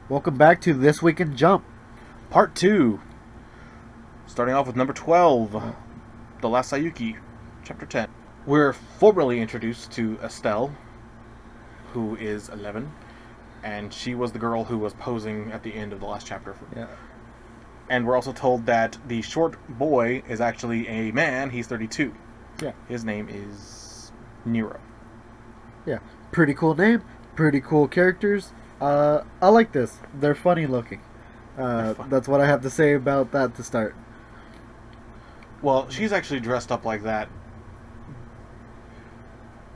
Welcome back to This Week in Jump. Part 2. Starting off with number 12. The Last Sayuki. Chapter 10. We're formally introduced to Estelle, who is 11. And she was the girl who was posing at the end of the last chapter. Yeah. And we're also told that the short boy is actually a man. He's 32. Yeah. His name is Nero. Yeah. Pretty cool name. Pretty cool characters. I like this. They're funny looking. That's what I have to say about that to start. Well, she's actually dressed up like that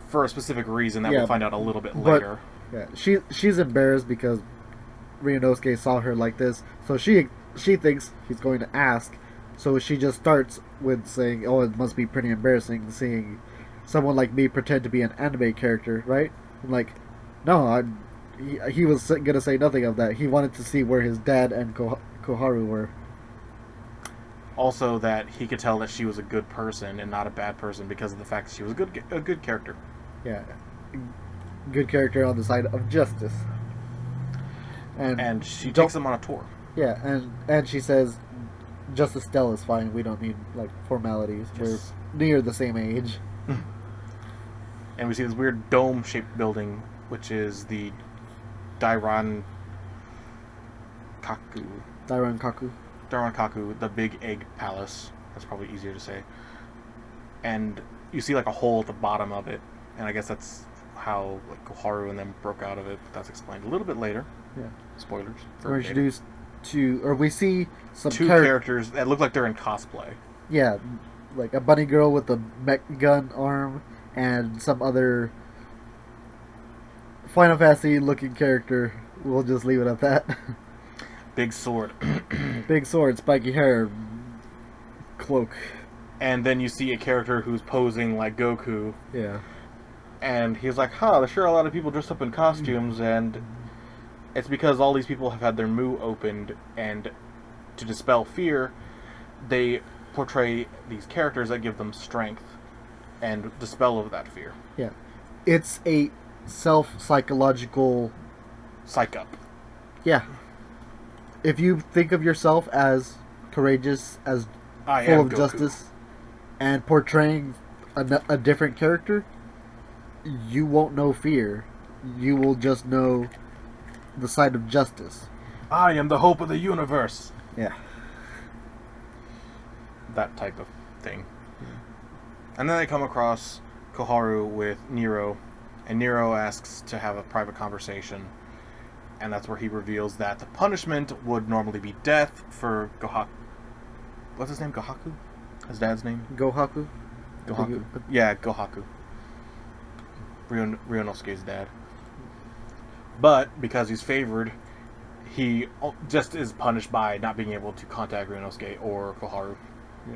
for a specific reason that we'll find out a little bit later. Yeah, she's embarrassed because Ryunosuke saw her like this, so she thinks he's going to ask, so she just starts with saying, "Oh, it must be pretty embarrassing seeing someone like me pretend to be an anime character, right?" I'm like, no, he was gonna say nothing of that. He wanted to see where his dad and Koharu were. Also, that he could tell that she was a good person and not a bad person because of the fact that she was a good character. Yeah, good character on the side of justice. And she takes them on a tour. Yeah, and she says, "Just Estelle is fine. We don't need like formalities. Yes. We're near the same age." And we see this weird dome-shaped building, which is the Dairan Kaku. Dairan Kaku, the big egg palace. That's probably easier to say. And you see like a hole at the bottom of it, and I guess that's how like Koharu and them broke out of it. But that's explained a little bit later. Yeah. Spoilers. We're introduced to, or we see some two characters that look like they're in cosplay. Yeah, like a bunny girl with a mech gun arm, and some other Final Fantasy looking character. We'll just leave it at that. Big sword. Big sword, spiky hair, cloak. And then you see a character who's posing like Goku. Yeah. And he's like, there's sure a lot of people dressed up in costumes, and it's because all these people have had their mu opened, and to dispel fear, they portray these characters that give them strength and dispel of that fear. Yeah. It's a self-psychological... Psych up. Yeah. If you think of yourself as courageous, as I full am of Goku. justice, and portraying a different character, you won't know fear. You will just know the side of justice. I am the hope of the universe. Yeah. That type of thing. And then they come across Koharu with Nero, and Nero asks to have a private conversation. And that's where he reveals that the punishment would normally be death for Gohaku. What's his name? Gohaku? His dad's name? Gohaku? Gohaku. Yeah, Gohaku. Ryunosuke's dad. But because he's favored, he just is punished by not being able to contact Ryunosuke or Koharu. Yeah.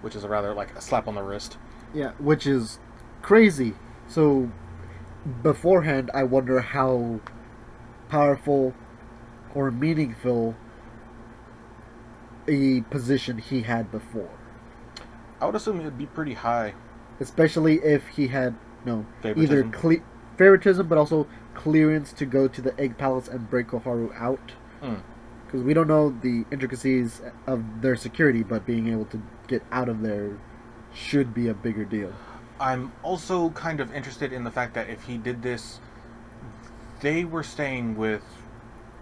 Which is rather like a slap on the wrist. Yeah, which is crazy. So, beforehand, I wonder how powerful or meaningful a position he had before. I would assume it would be pretty high. Especially if he had, Favoritism. either favoritism, but also clearance to go to the Egg Palace and break Koharu out. Because we don't know the intricacies of their security, but being able to get out of there should be a bigger deal. I'm also kind of interested in the fact that if he did this, they were staying with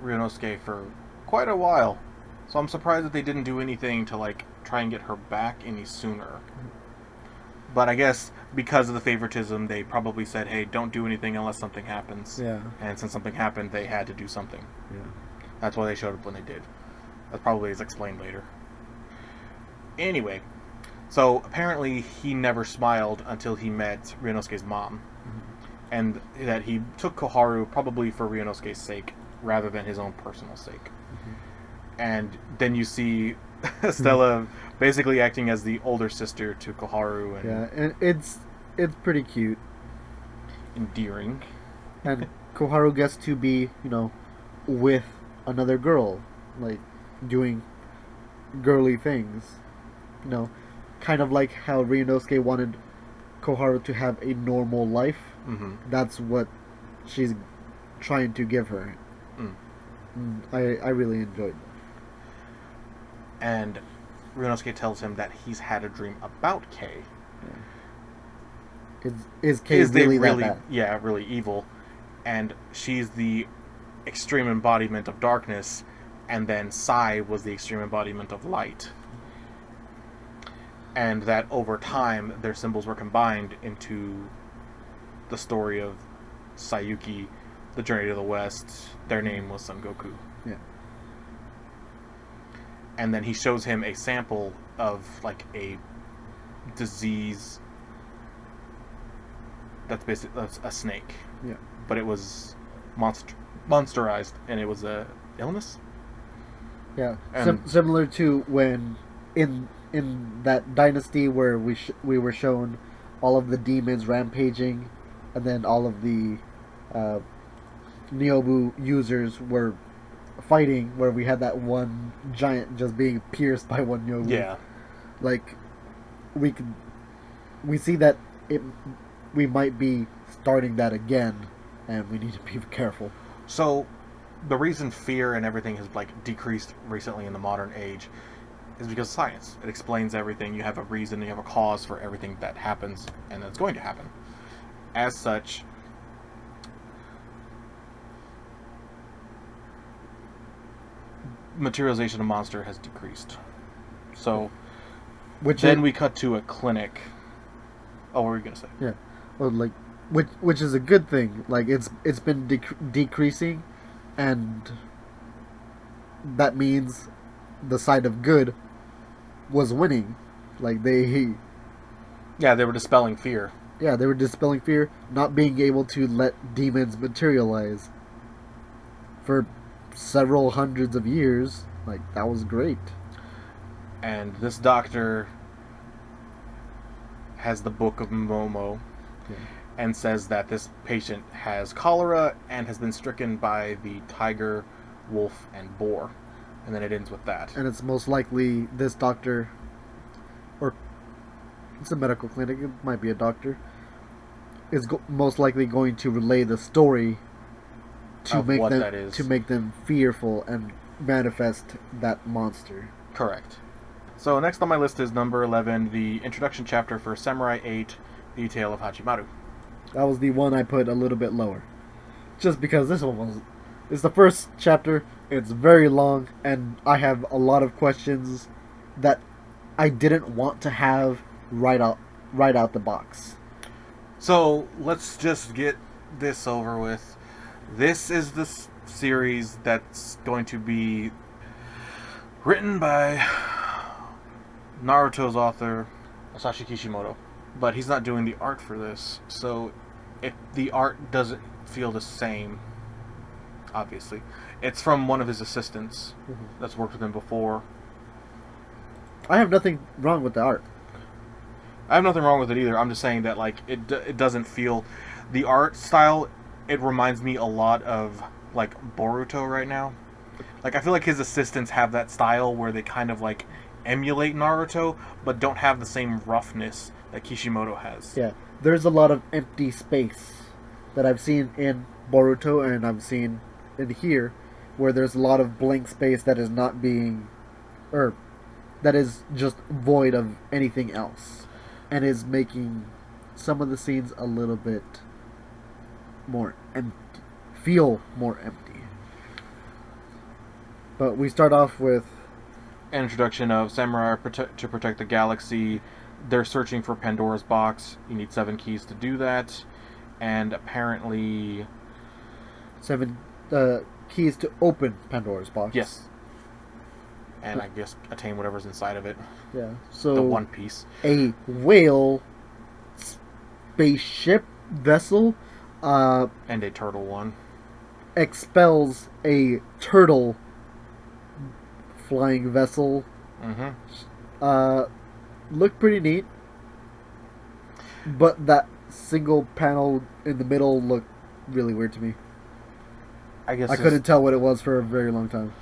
Ryunosuke for quite a while. So I'm surprised that they didn't do anything to like try and get her back any sooner. But I guess because of the favoritism, they probably said, hey, don't do anything unless something happens. Yeah. And since something happened, they had to do something. Yeah. That's why they showed up when they did. That probably is explained later. Anyway, so apparently he never smiled until he met Ryunosuke's mom. And that he took Koharu probably for Ryunosuke's sake rather than his own personal sake. And then you see Stella basically acting as the older sister to Koharu. And Yeah, and it's pretty cute. endearing. And Koharu gets to be, with another girl, like doing girly things. Kind of like how Ryunosuke wanted Koharu to have a normal life. Mm-hmm. That's what she's trying to give her. I really enjoyed And Ryunosuke tells him that he's had a dream about Kei. that. Is Kay really that bad? Yeah, really evil. And she's the extreme embodiment of darkness, and then Sai was the extreme embodiment of light. And that over time, their symbols were combined into the story of Sayuki, the Journey to the West. Their name was Son Goku. Yeah. And then he shows him a sample of like a disease that's a snake. Yeah. But it was monsterized, and it was a illness. Yeah. Similar to when in that dynasty where we were shown all of the demons rampaging, and then all of the Niobu users were fighting, where we had that one giant just being pierced by one Niobu. Yeah. Like we see that we might be starting that again, and we need to be careful. So the reason fear and everything has like decreased recently in the modern age is because of science. It explains everything. You have a reason, you have a cause for everything that happens and that's going to happen. As such, materialization of monster has decreased. So we cut to a clinic. Oh, what were you gonna say? Yeah, well, like which is a good thing. Like it's been decreasing, and that means the side of good was winning. Like they were dispelling fear. Yeah, they were dispelling fear, not being able to let demons materialize for several hundreds of years. Like, that was great. And this doctor has the Book of Momo, and says that this patient has cholera and has been stricken by the tiger, wolf, and boar. And then it ends with that. And it's most likely this doctor, or it's a medical clinic, it might be a doctor, is most likely going to relay the story to make them fearful and manifest that monster. Correct. So next on my list is number 11, the introduction chapter for Samurai 8, The Tale of Hachimaru. That was the one I put a little bit lower. Just because this one it's the first chapter, it's very long, and I have a lot of questions that I didn't want to have right out the box. So let's just get this over with. This is the series that's going to be written by Naruto's author, Masashi Kishimoto. But he's not doing the art for this, so if the art doesn't feel the same, obviously. It's from one of his assistants that's worked with him before. I have nothing wrong with the art. I have nothing wrong with it either. I'm just saying that like it doesn't feel, the art style, it reminds me a lot of like Boruto right now. Like I feel like his assistants have that style where they kind of like emulate Naruto but don't have the same roughness that Kishimoto has. Yeah. There's a lot of empty space that I've seen in Boruto and I've seen in here, where there's a lot of blank space that is not being, or that is just void of anything else, and is making some of the scenes a little bit more empty, feel more empty. But we start off with an introduction of samurai to protect the galaxy. They're searching for Pandora's box. You need 7 keys to do that, and apparently 7 keys to open Pandora's box. Yes. And I guess attain whatever's inside of it. Yeah. So the One Piece. A whale spaceship vessel and a turtle one expels a turtle flying vessel. Looked pretty neat, but that single panel in the middle looked really weird to me. I guess I couldn't tell what it was for a very long time.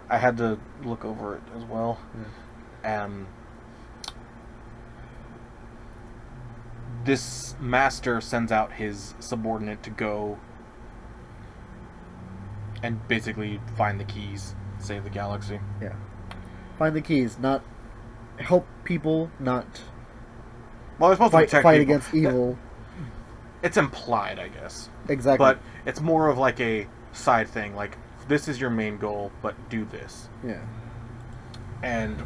I had to look over it as well. Yeah. This master sends out his subordinate to go and basically find the keys, save the galaxy. Yeah. Find the keys, not help people, not Well, they're supposed to protect fight people. against evil. It's implied, I guess. Exactly. But it's more of like a side thing. Like, this is your main goal, but do this. Yeah. And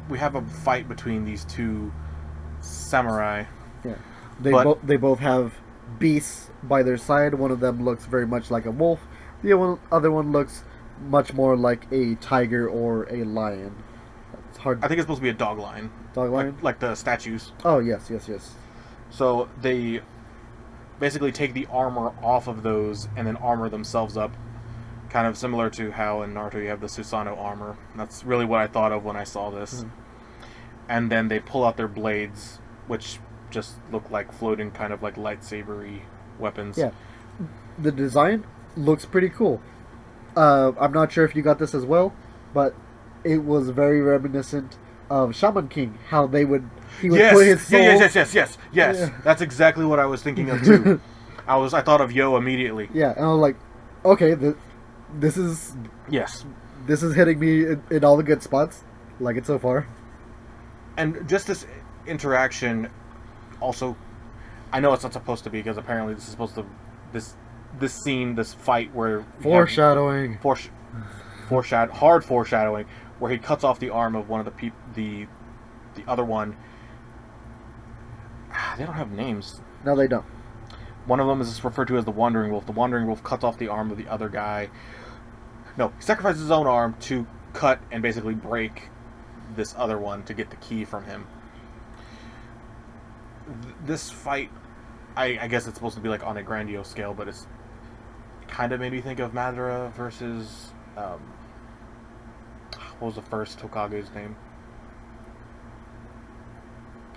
we have a fight between these two samurai. Yeah. They both have beasts by their side. One of them looks very much like a wolf. The other one looks much more like a tiger or a lion. It's hard. I think it's supposed to be a dog lion. Dog lion? Like the statues. Oh, yes. So they basically take the armor off of those and then armor themselves up. Kind of similar to how in Naruto you have the Susanoo armor. That's really what I thought of when I saw this. Mm-hmm. And then they pull out their blades, which just look like floating kind of like lightsaber-y weapons. Yeah. The design looks pretty cool. I'm not sure if you got this as well, but it was very reminiscent of Shaman King. How he would put his soul... Yes. Yeah. That's exactly what I was thinking of too. I thought of Yo immediately. Yeah, and I was like, okay, this is hitting me in all the good spots, like it so far. And just this interaction, also, I know it's not supposed to be because apparently this is supposed to this scene, this fight where foreshadowing, hard foreshadowing, where he cuts off the arm of one of the other one. They don't have names. No, they don't. One of them is referred to as the Wandering Wolf. The Wandering Wolf cuts off the arm of the other guy. No, he sacrifices his own arm to cut and basically break this other one to get the key from him. This fight, I guess it's supposed to be like on a grandiose scale, but it's kind of made me think of Madara versus what was the first Hokage's name?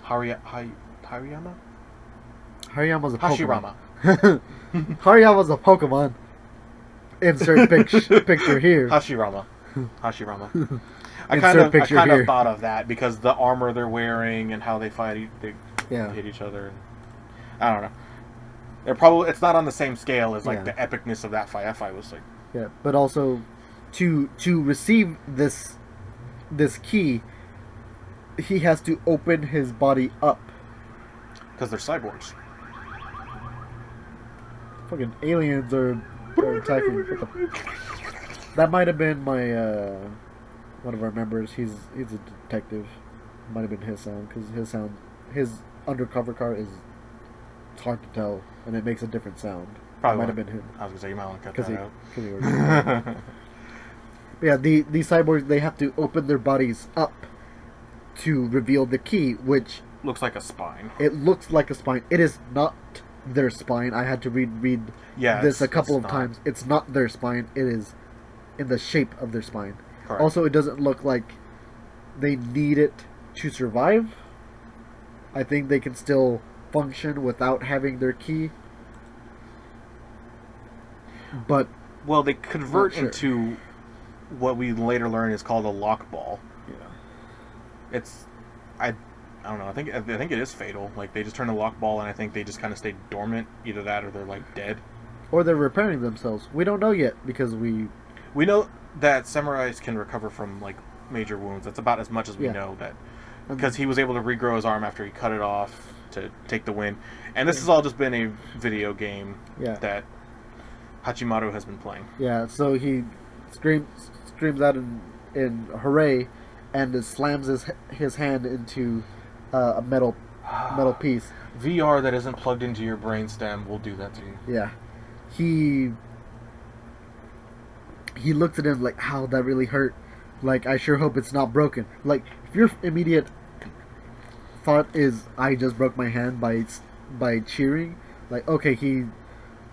Hariyama? Hariyama's a Hashirama. Pokemon. Hariyama's a Pokemon. Insert picture here. Hashirama. I kind of thought of that because the armor they're wearing and how they fight, they hit each other. I don't know. It's not on the same scale as like the epicness of that fight. That fight was like but also to receive this key, he has to open his body up because they're cyborgs. Fucking aliens are attacking. That might have been my one of our members. He's a detective. Might have been his sound because his undercover car is. It's hard to tell, and it makes a different sound. Probably might have been him. I was gonna say you might want to cut that out. Yeah, the cyborgs, they have to open their bodies up to reveal the key, which looks like a spine. It looks like a spine. It is not their spine. I had to read this a couple of times. It's not their spine. It is in the shape of their spine. Correct. Also, it doesn't look like they need it to survive. I think they can still function without having their key. But well, they convert into what we later learn is called a lock ball. Yeah. It's I don't know. I think it is fatal. Like they just turn the lock ball, and I think they just kind of stay dormant. Either that, or they're like dead, or they're repairing themselves. We don't know yet because we know that samurais can recover from like major wounds. That's about as much as we know that because he was able to regrow his arm after he cut it off to take the win. And this has all just been a video game that Hachimaru has been playing. Yeah, so he screams out in hooray, and slams his hand into a metal piece. VR that isn't plugged into your brainstem will do that to you. Yeah, he looks at him like, "How that really hurt." Like, I sure hope it's not broken. Like, if your immediate thought is, "I just broke my hand by cheering," like, okay, he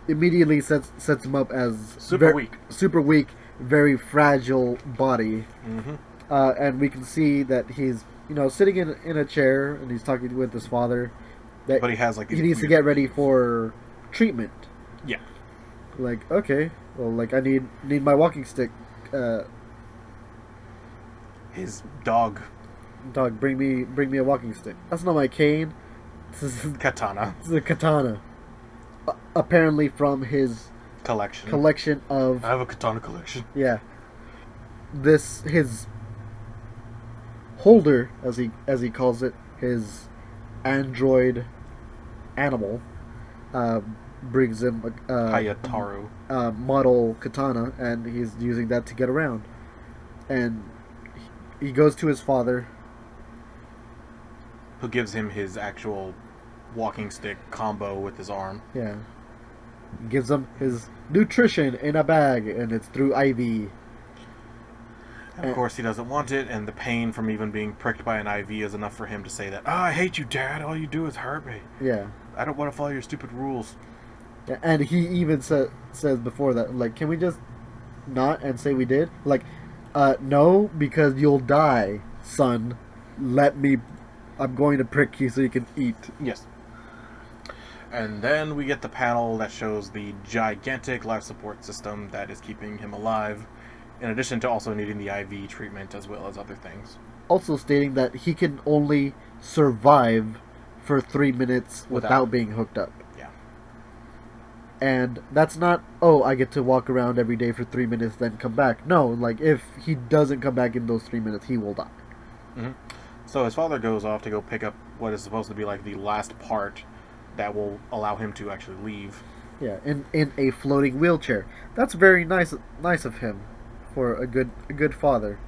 immediately sets him up as super weak, very fragile body. Mm-hmm. And we can see that he's sitting in a chair and he's talking with his father. But he has like he needs to get ready for treatment. Yeah. Like, okay, well, like I need my walking stick. His dog, bring me a walking stick. That's not my cane. This is katana. This is a katana. Apparently from his collection of... I have a katana collection. Yeah. His holder, as he calls it, his android animal, brings him Hayataru. Model katana, and he's using that to get around. And he goes to his father, who gives him his actual walking stick combo with his arm. Yeah. Gives him his nutrition in a bag, and it's through IV. And of course he doesn't want it, and the pain from even being pricked by an IV is enough for him to say that, I hate you, Dad, all you do is hurt me. Yeah. I don't want to follow your stupid rules. Yeah, and he even says before that, like, can we just not and say we did? Like, no, because you'll die, son. I'm going to prick you so you can eat. Yes. And then we get the panel that shows the gigantic life support system that is keeping him alive, in addition to also needing the IV treatment as well as other things. Also stating that he can only survive for 3 minutes without being hooked up. Yeah. And that's not, oh, I get to walk around every day for 3 minutes, then come back. No, like, if he doesn't come back in those 3 minutes, he will die. Mm-hmm. So his father goes off to go pick up what is supposed to be like the last part that will allow him to actually leave. Yeah, in a floating wheelchair. That's very nice of him for a good father.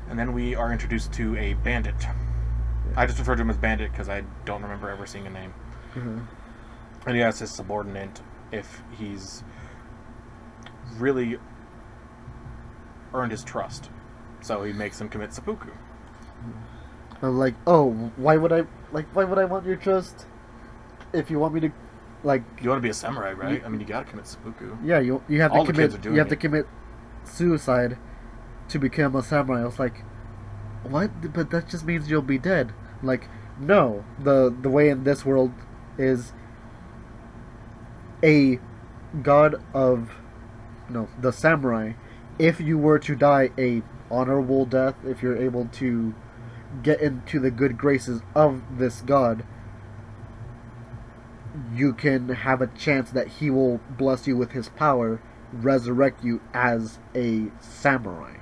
And then we are introduced to a bandit. Yeah. I just refer to him as Bandit because I don't remember ever seeing a name. Mm-hmm. And he asks his subordinate if he's really earned his trust. So he makes him commit seppuku. I'm like, oh, why would I want your trust? If you want me to, like, you want to be a samurai, right? I mean, you gotta commit seppuku. Yeah, you have All to the kids are commit. doing You have to it. commit suicide to become a samurai. I was like, what? But that just means you'll be dead. Like, no. The way in this world is a god of, no, the samurai. If you were to die a honorable death, if you're able to get into the good graces of this god, you can have a chance that he will bless you with his power, resurrect you as a samurai.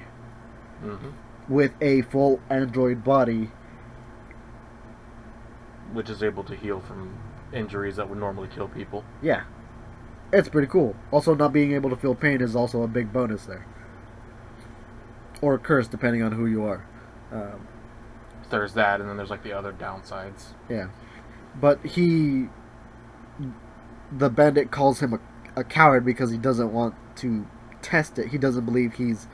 Mm-hmm. With a full android body. Which is able to heal from injuries that would normally kill people. Yeah. It's pretty cool. Also, not being able to feel pain is also a big bonus there. Or a curse, depending on who you are. There's that, and then there's like the other downsides. Yeah. But the bandit calls him a coward because he doesn't want to test it. He doesn't believe he's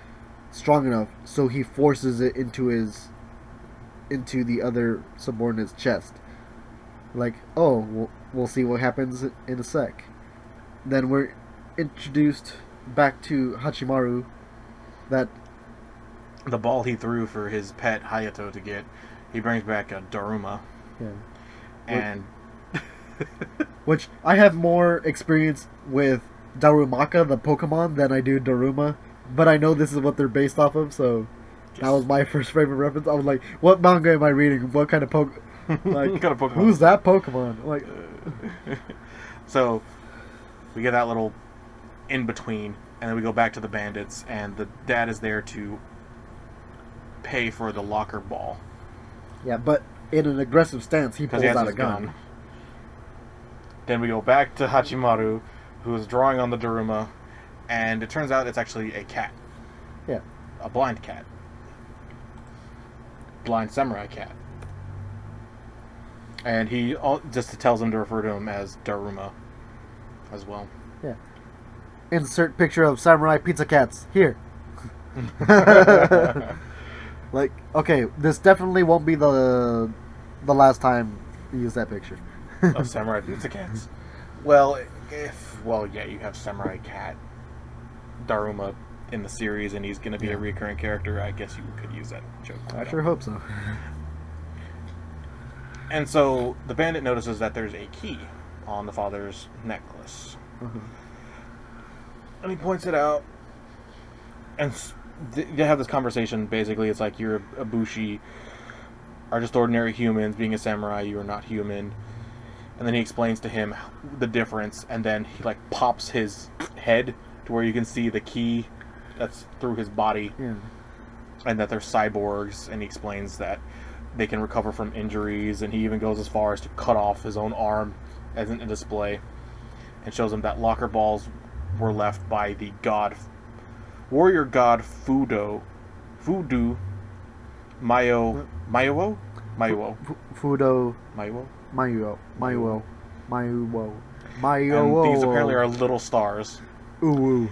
strong enough, so he forces it into the other subordinate's chest. Like, oh, we'll see what happens in a sec. Then we're introduced back to Hachimaru, that the ball he threw for his pet Hayato to get, he brings back a Daruma. Yeah. And which I have more experience with Darumaka, the Pokemon, than I do Daruma. But I know this is what they're based off of, so that was my first favorite reference. I was like, what manga am I reading? What kind of like, kind of Pokemon? Who's that Pokemon? Like, so we get that little in between, and then we go back to the bandits, and the dad is there to pay for the locker ball. Yeah, but in an aggressive stance, he pulls out a gun. Then we go back to Hachimaru, who is drawing on the Daruma, and it turns out it's actually a cat. Yeah. A blind cat. Blind samurai cat. And he just tells him to refer to him as Daruma as well. Yeah. Insert picture of samurai pizza cats here. Like, okay, this definitely won't be the last time you use that picture. Of samurai pizza cats. Well, yeah, you have samurai cat Daruma in the series, and he's going to be a recurring character. I guess you could use that joke. I sure hope so. And so the bandit notices that there's a key on the father's necklace. Mm-hmm. And he points it out, and they have this conversation. Basically, it's like, you're a bushi, are just ordinary humans. Being a samurai, you are not human. And then he explains to him the difference, and then he like pops his head to where you can see the key that's through his body, Yeah. and that they're cyborgs. And he explains that they can recover from injuries, and he even goes as far as to cut off his own arm as a display, and shows him that locker balls were left by the warrior god Fudo Mayo Mayuo Fudo Mayuo. Mayuo. And these apparently are little stars, Ooh.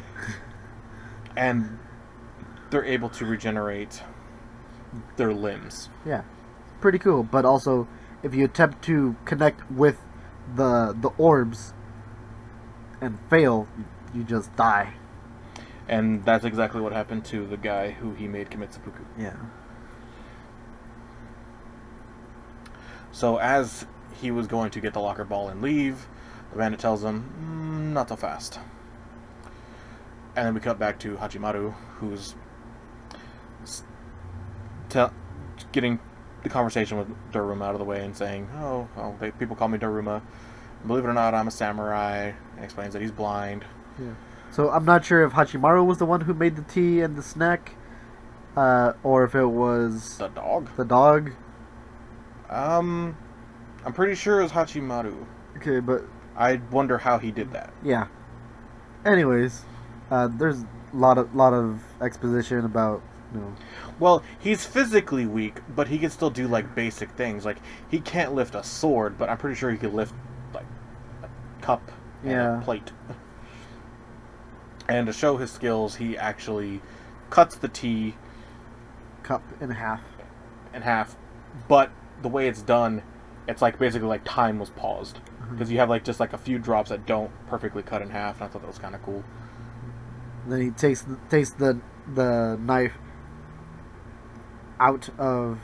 and they're able to regenerate their limbs. Yeah. Pretty cool, but also if you attempt to connect with the orbs and fail, you just die. And that's exactly what happened to the guy who he made commit seppuku. Yeah. So as he was going to get the locker ball and leave, the bandit tells him, not so fast. And then we cut back to Hachimaru, who's getting the conversation with Daruma out of the way and saying, people call me Daruma. Believe it or not, I'm a samurai. And explains that he's blind. Yeah. So I'm not sure if Hachimaru was the one who made the tea and the snack, or if it was The dog? the dog. I'm pretty sure it was Hachimaru. Okay, but I wonder how he did that. yeah. Anyways, there's a lot of exposition about, you know. Well, he's physically weak, but he can still do like basic things. Like he can't lift a sword, but I'm pretty sure he could lift like a cup and a plate. And to show his skills, he actually cuts the tea Cup in half. But the way it's done, it's like basically like time was paused, because you have like just like a few drops that don't perfectly cut in half. And I thought that was kind of cool. Then he takes the knife out of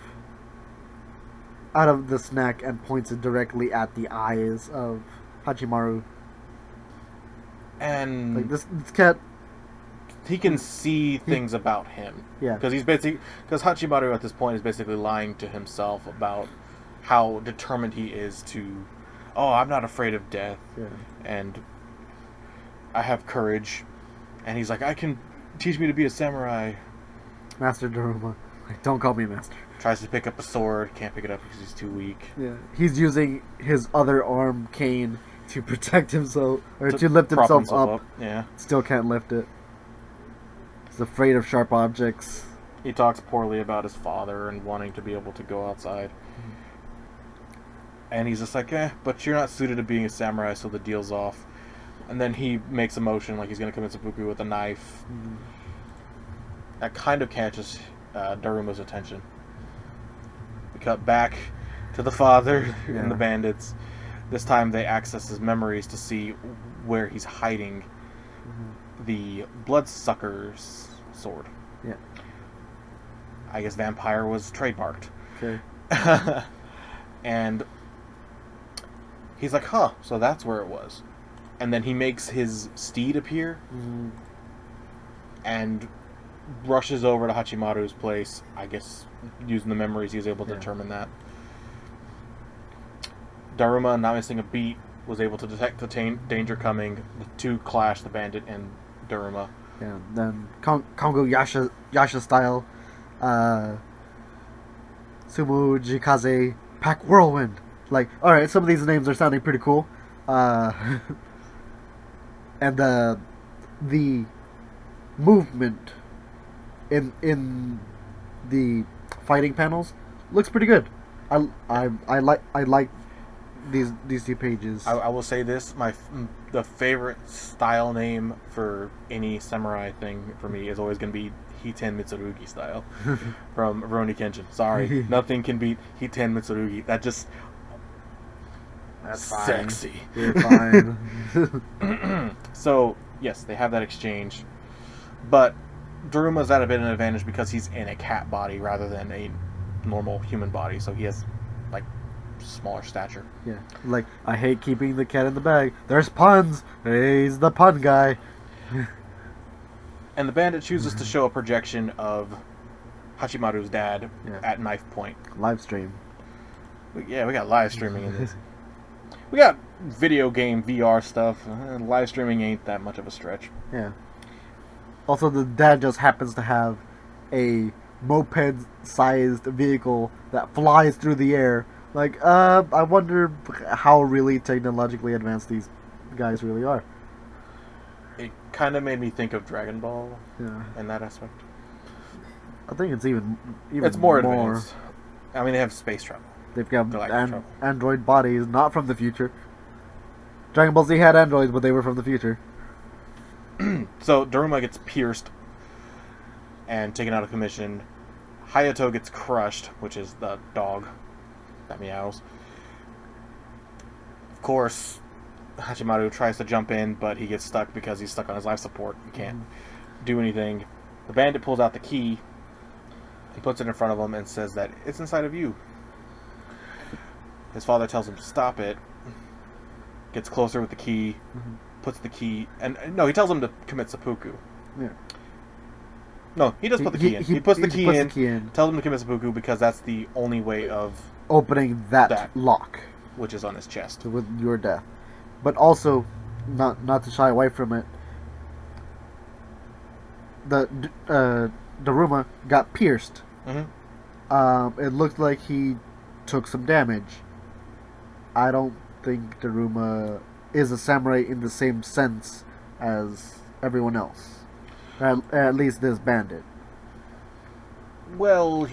the snack and points it directly at the eyes of Hachimaru. And Like this cat, he can see things about him. yeah. Because Hachimaru at this point is basically lying to himself about how determined he is to, I'm not afraid of death, Yeah. and I have courage. And he's like, I can teach me to be a samurai. Master Daruma. Like, don't call me master. Tries to pick up a sword, can't pick it up because he's too weak. Yeah. He's using his other arm cane to protect himself, or to lift prop himself up. Yeah. Still can't lift it. He's afraid of sharp objects. He talks poorly about his father and wanting to be able to go outside. And he's just like, but you're not suited to being a samurai, so the deal's off. And then he makes a motion like he's going to commit seppuku with a knife. That kind of catches Daruma's attention. We cut back to the father and the bandits. This time they access his memories to see where he's hiding the bloodsucker's sword. Yeah. I guess vampire was trademarked. Okay. And he's like, so that's where it was. And then he makes his steed appear and rushes over to Hachimaru's place. I guess using the memories he was able to determine that. Daruma, not missing a beat, was able to detect the danger coming. The two clash, the bandit and Daruma. Yeah. Then Kongo Yasha style, Sumu Jikaze Pack Whirlwind. Like, alright, some of these names are sounding pretty cool. And the movement in the fighting panels looks pretty good. I like these two pages. I will say this: the favorite style name for any samurai thing for me is always going to be Hiten Mitsurugi style from Rurouni Kenshin. Sorry, nothing can beat Hiten Mitsurugi. That's fine. Sexy. You're fine. So yes, they have that exchange, but Daruma's at a bit of an advantage because he's in a cat body rather than a normal human body, so he has like smaller stature. Yeah, like, I hate keeping the cat in the bag. There's puns. He's the pun guy. And the bandit chooses to show a projection of Hachimaru's dad at knife point. Live stream. Yeah, we got live streaming in this. We got video game VR stuff. Live streaming ain't that much of a stretch. Yeah. Also, the dad just happens to have a moped-sized vehicle that flies through the air. Like, I wonder how really technologically advanced these guys really are. It kind of made me think of Dragon Ball in that aspect. I think it's even it's more advanced. I mean, they have space travel. They've got android bodies, not from the future. Dragon Ball Z had androids, but they were from the future. So Daruma gets pierced and taken out of commission. Hayato gets crushed, which is the dog that meows. Of course, Hachimaru tries to jump in, but he gets stuck because he's stuck on his life support. He can't do anything. The bandit pulls out the key. He puts it in front of him and says that it's inside of you. His father tells him to stop it. Gets closer with the key. Puts the key... No, he tells him to commit seppuku. Yeah. No, he does put the key in. He puts the key in. Tells him to commit seppuku because that's the only way of... opening that lock. Which is on his chest. With your death. But also, not to shy away from it, the Daruma got pierced. It looked like he took some damage. I don't think Daruma is a samurai in the same sense as everyone else. At least this bandit. Well, we'll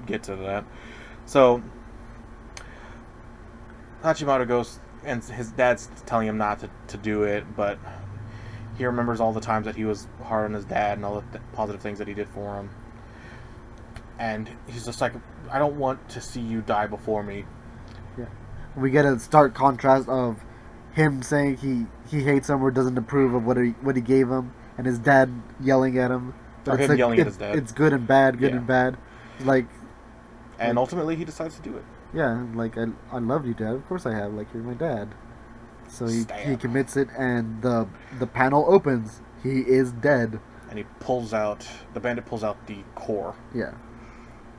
get to that. So, Hachimaru goes, and his dad's telling him not to do it, but he remembers all the times that he was hard on his dad and all the positive things that he did for him. And he's just like, I don't want to see you die before me. Yeah. We get a stark contrast of him saying he hates him or doesn't approve of what he gave him, and his dad yelling at him. Or him yelling at his dad. It's good and bad, and bad. And ultimately he decides to do it. Yeah, like, I loved you, Dad. Of course I have. Like, you're my dad. So he commits it, and the panel opens. He is dead. And the bandit pulls out the core. Yeah.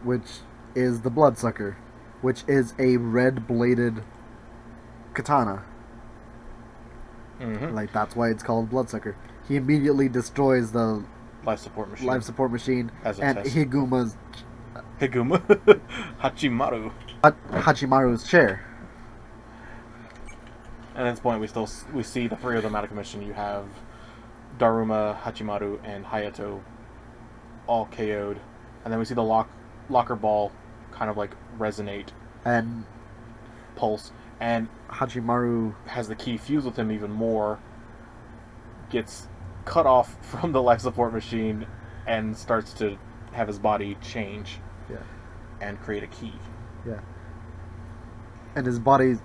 Which is the bloodsucker. Which is a red-bladed katana. Like, that's why it's called bloodsucker. He immediately destroys the life support machine. And Higuma's... Hachimaru. Hachimaru's chair. And at this point, we see the three of them out of commission. You have Daruma, Hachimaru, and Hayato all KO'd. And then we see the locker ball kind of like resonate and pulse. And Hachimaru has the key fuse with him even more. Gets cut off from the life support machine and starts to have his body change. Yeah. And create a key. Yeah. And his body's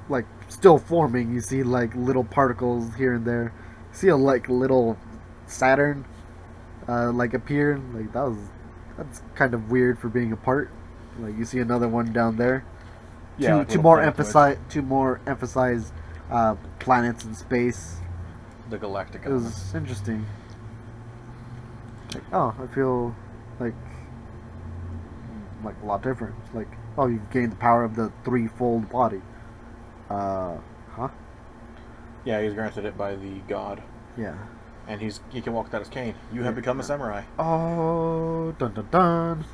like still forming. You see like little particles here and there. You see a like little Saturn like appear. Like that's kind of weird for being apart. Like you see another one down there. Yeah. To more emphasize planets in space. The galactic. It was interesting. Like, oh, I feel like a lot different. It's like, oh, you've gained the power of the threefold body. Huh? Yeah, he's granted it by the god. Yeah. And he can walk without his cane. You have become a samurai. Oh, dun dun dun.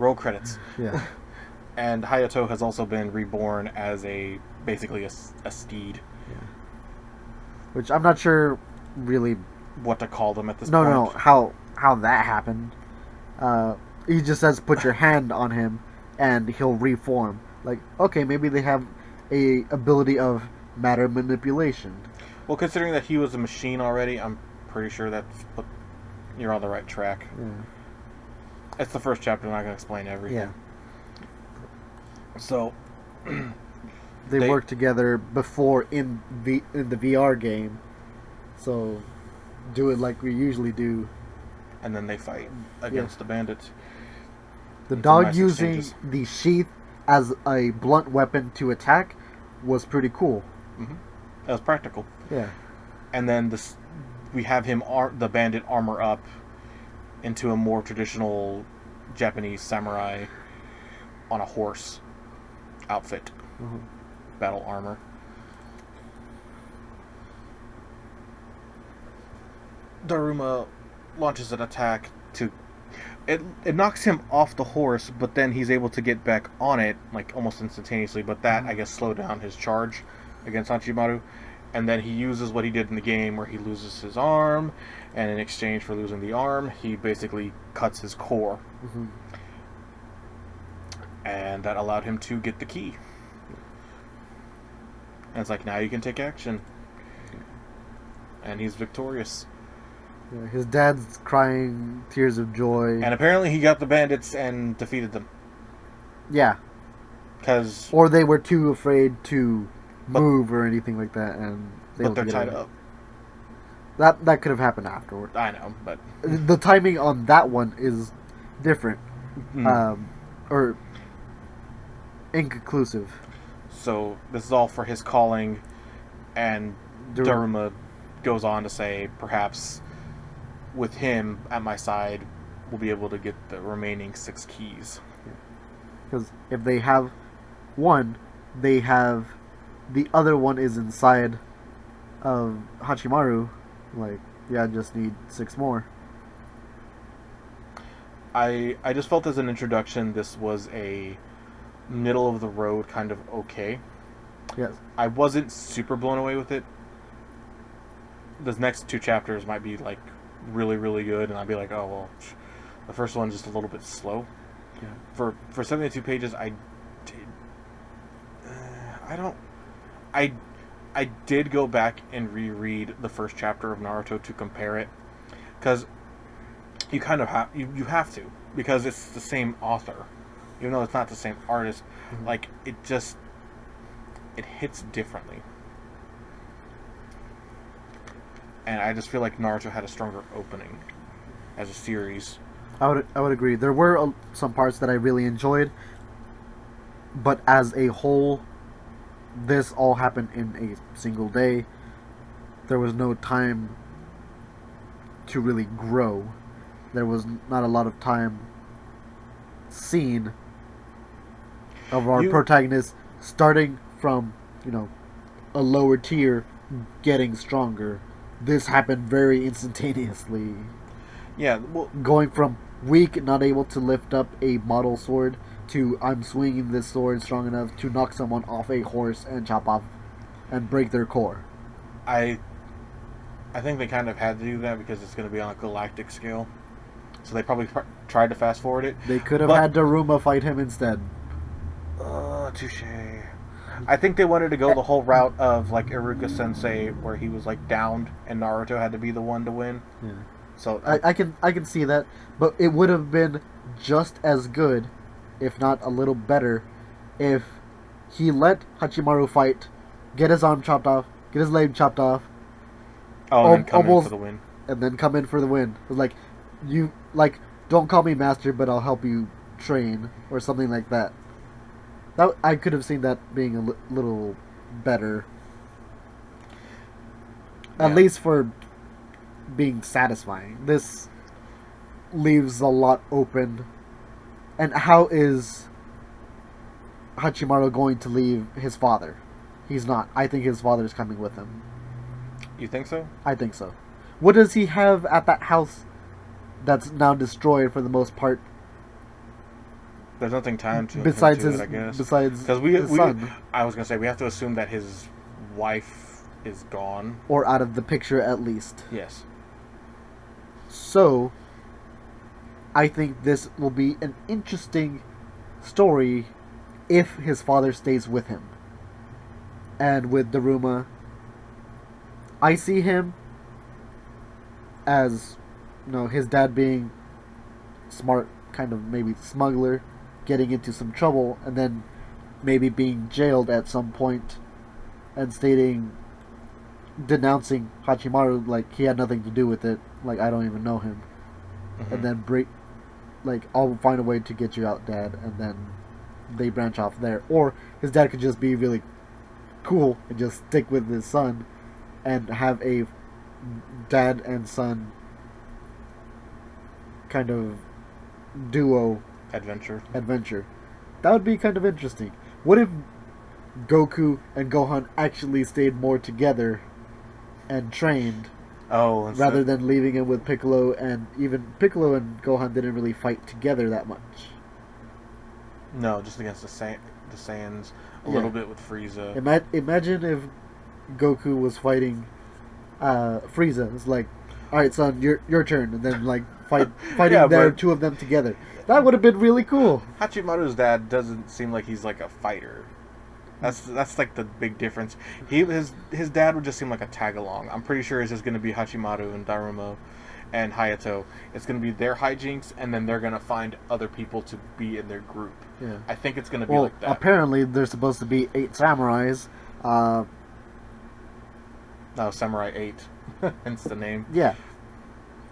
Roll credits. Yeah. And Hayato has also been reborn as basically a steed. Yeah. Which I'm not sure really what to call them at this point. No, how that happened. He just says put your hand on him and he'll reform. Like, okay, maybe they have a ability of matter manipulation. Well, considering that he was a machine already, I'm pretty sure that you're on the right track. Yeah. It's the first chapter, I'm not going to explain everything. Yeah. So they work together before in the VR game. So do it like we usually do. And then they fight against the bandits. The dog using the sheath as a blunt weapon to attack was pretty cool. Mm-hmm. That was practical. Yeah. And then we have the bandit armor up into a more traditional Japanese samurai on a horse. outfit, Mhm. battle armor. Daruma launches an attack to it knocks him off the horse, but then he's able to get back on it like almost instantaneously. But that I guess slowed down his charge against Hachimaru, and then he uses what he did in the game where he loses his arm, and in exchange for losing the arm, he basically cuts his core, Mhm. and that allowed him to get the key. And it's like now you can take action, and he's victorious. Yeah, his dad's crying tears of joy. And apparently he got the bandits and defeated them. Yeah. Because... Or they were too afraid to move or anything like that, and but they're tied up. That could have happened afterward. I know, but... The timing on that one is different. Or inconclusive. So this is all for his calling, and Daruma goes on to say, perhaps with him at my side, we'll be able to get the remaining 6 keys. Because if they have one, they have the other one is inside of Hachimaru. Like, yeah, I just need 6 more. I just felt as an introduction, this was a middle of the road kind of okay. Yes. I wasn't super blown away with it. The next 2 chapters might be like really, really good, and I'd be like, oh well, the first one's just a little bit slow. Yeah. For 72 pages, I did go back and reread the first chapter of Naruto to compare it, because you kind of you have to, because it's the same author, even though it's not the same artist. Mm-hmm. Like it hits differently. And I just feel like Naruto had a stronger opening as a series. I would agree. There were some parts that I really enjoyed, but as a whole, this all happened in a single day. There was no time to really grow. There was not a lot of time seen of our protagonist starting from, a lower tier, getting stronger. This happened very instantaneously. Yeah, well, going from weak, not able to lift up a model sword, to I'm swinging this sword strong enough to knock someone off a horse and chop off and break their core. I think they kind of had to do that because it's going to be on a galactic scale. So they probably tried to fast forward it. They could have had Daruma fight him instead. Touche. I think they wanted to go the whole route of like Iruka Sensei, where he was like downed and Naruto had to be the one to win. Yeah. So I can see that, but it would have been just as good, if not a little better, if he let Hachimaru fight, get his arm chopped off, get his leg chopped off, and then come in for the win. And then come in for the win. It was like, don't call me master, but I'll help you train, or something like that. I could have seen that being a little better. Yeah. At least for being satisfying. This leaves a lot open. And how is Hachimaru going to leave his father? He's not. I think his father's coming with him. You think so? I think so. What does he have at that house that's now destroyed for the most part? There's nothing timed to besides his, I guess. Besides his son. I was gonna say we have to assume that his wife is gone, or out of the picture at least. Yes. So, I think this will be an interesting story if his father stays with him. And with Daruma, I see him as, his dad being smart, kind of maybe smuggler, getting into some trouble, and then maybe being jailed at some point and denouncing Hachimaru like he had nothing to do with it, like I don't even know him. Mm-hmm. And then I'll find a way to get you out, Dad, and then they branch off there. Or his dad could just be really cool and just stick with his son and have a dad and son kind of duo adventure. That would be kind of interesting. what if Goku and Gohan actually stayed more together and trained Oh, rather than leaving him with Piccolo, and even Piccolo and Gohan didn't really fight together that much. no, just against the Saiyans, a Yeah. little bit with Frieza. Imagine if Goku was fighting Frieza. It's like, all right, son, your turn, and then like fighting Yeah, their but- two of them together. That would have been really cool. Hachimaru's dad doesn't seem like he's like a fighter. That's like the big difference. His dad would just seem like a tag along. I'm pretty sure it's just going to be Hachimaru and Darumo and Hayato. It's going to be their hijinks, and then they're going to find other people to be in their group. Yeah. I think it's going to be Well, like that. apparently there's supposed to be 8 samurais. No, Samurai 8. Hence the name. Yeah.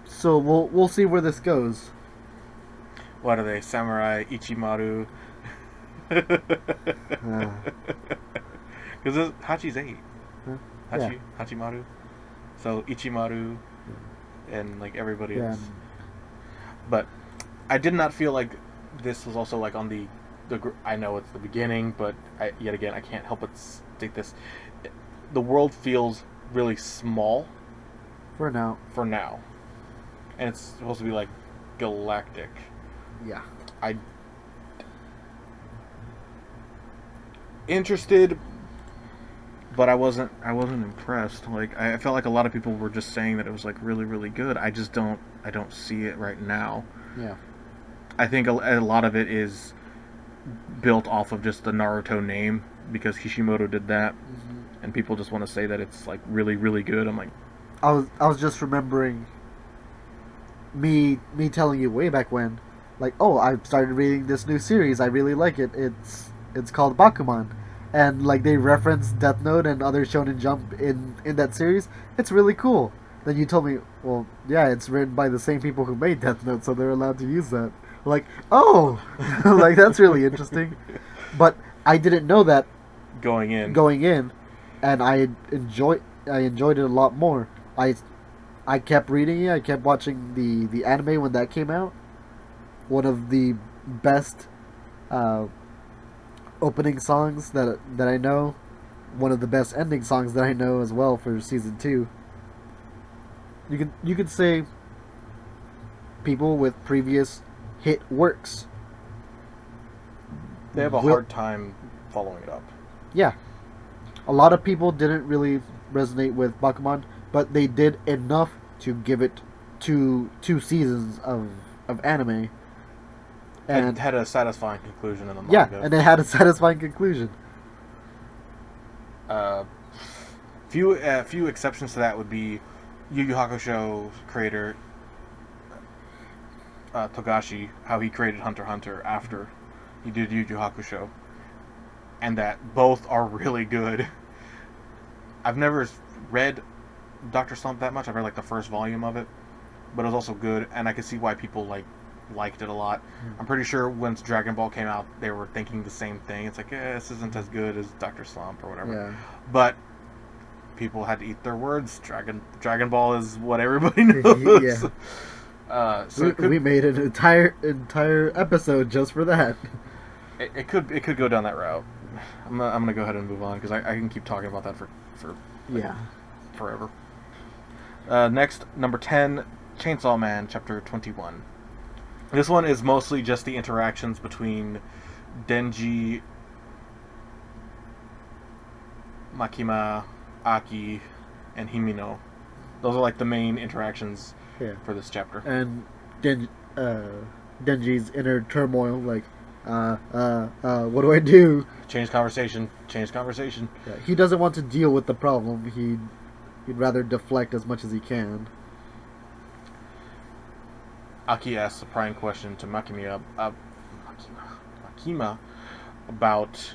So we'll see where this goes. What are they? Samurai Ichimaru. Because Hachi's 8. Huh? Hachimaru. So Ichimaru and like everybody Yeah. else. But I did not feel like this was also like on the I know it's the beginning, but yet again I can't help but state this. The world feels really small For now. for now, and it's supposed to be like galactic. Yeah. I interested, but I wasn't impressed. Like I felt like a lot of people were just saying that it was like really really good. I don't see it right now. Yeah. I think a lot of it is built off of just the Naruto name because Kishimoto did that, and people just want to say that it's like really really good. I'm like, I was just remembering me telling you way back when, like, oh, I started reading this new series. I really like it. It's called Bakuman, and like they reference Death Note and other Shonen Jump in that series. It's really cool. Then you told me, well, yeah, it's written by the same people who made Death Note, so they're allowed to use that. Like, oh, like that's really interesting. But I didn't know that going in. and I enjoyed it a lot more. I kept reading it. I kept watching the anime when that came out. One of the best opening songs that I know. One of the best ending songs that I know as well for season 2. You could say people with previous hit works. They have a will- hard time following it up. Yeah. A lot of people didn't really resonate with Bakuman, but they did enough to give it two seasons of anime. And And had a satisfying conclusion in the yeah, manga. and it had a satisfying conclusion. Few exceptions to that would be Yu Yu Hakusho creator Togashi, how he created Hunter x Hunter after he did Yu Yu Hakusho, and that both are really good. I've never read Dr. Slump that much. I've read like the first volume of it, but it was also good, and I could see why people liked it a lot. I'm pretty sure once Dragon Ball came out, they were thinking the same thing. It's like, this isn't as good as Dr. Slump or whatever. Yeah. But people had to eat their words. Dragon Ball is what everybody knows. Yeah. So We made an entire episode just for that. it could go down that route. I'm gonna go ahead and move on because I can keep talking about that for Yeah. forever. Next, number 10, Chainsaw Man, chapter 21. This one is mostly just the interactions between Denji, Makima, Aki, and Himino. Those are like the main interactions Yeah. for this chapter. And Denji's inner turmoil, like, what do I do? Change conversation. Yeah, he doesn't want to deal with the problem. He'd rather deflect as much as he can. Aki asks a prying question to Makima about,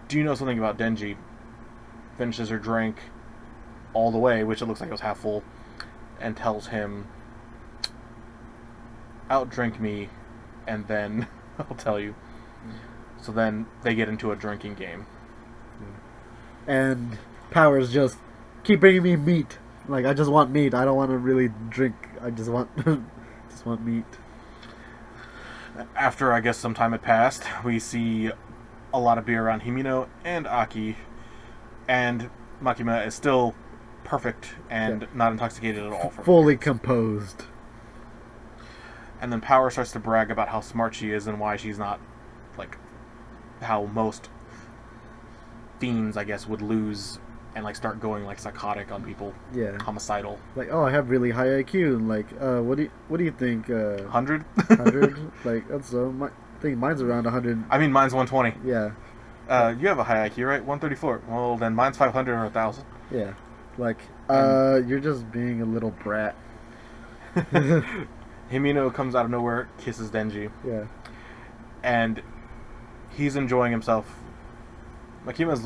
do you know something about Denji? Finishes her drink all the way, which it looks like it was half full, and tells him, outdrink me, and then I'll tell you. So then they get into a drinking game. And Powers just keep bringing me meat. Like, I just want meat. I don't want to really drink. I just want just want meat. After, I guess, some time had passed, we see a lot of beer around Himino and Aki, and Makima is still perfect and not intoxicated at all. Fully composed. And then Power starts to brag about how smart she is and why she's not, like, how most fiends, I guess, would lose and, like, start going, like, psychotic on people. Yeah. Homicidal. Like, oh, I have really high IQ. And like, what do you think? 100? 100? Like, that's I think mine's around 100. I mean, mine's 120. Yeah. You have a high IQ, right? 134. Well, then mine's 500 or 1,000. Yeah. Like, you're just being a little brat. Himino comes out of nowhere, kisses Denji. Yeah. And he's enjoying himself. Makima's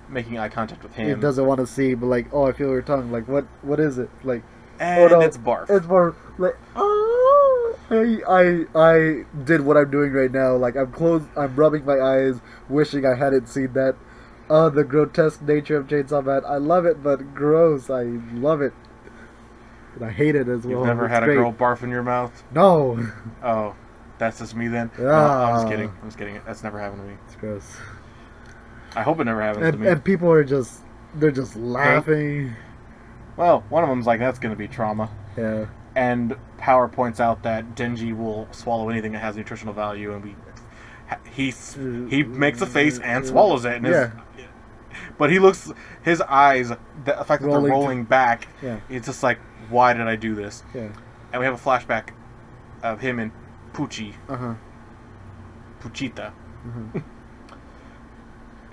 making eye contact with him. He doesn't want to see, but like, oh, I feel your tongue. Like, what is it? Like, and oh, no, it's barf. It's barf. Like, oh, I did what I'm doing right now. Like, I'm rubbing my eyes, wishing I hadn't seen that. Oh, the grotesque nature of Chainsaw Man. I love it, but gross. I love it. And I hate it as well. You've never had a girl barf in your mouth? No. Oh, that's just me then? Ah. No, I'm just kidding. That's never happened to me. It's gross. I hope it never happens to me. And people are they're just laughing. Well, one of them's like, that's going to be trauma. Yeah. And Power points out that Denji will swallow anything that has nutritional value, and he makes a face and swallows it. And but his eyes, the fact that they're rolling back, it's just like, why did I do this? Yeah. And we have a flashback of him and Pucci. Uh-huh. Puchita. Uh-huh.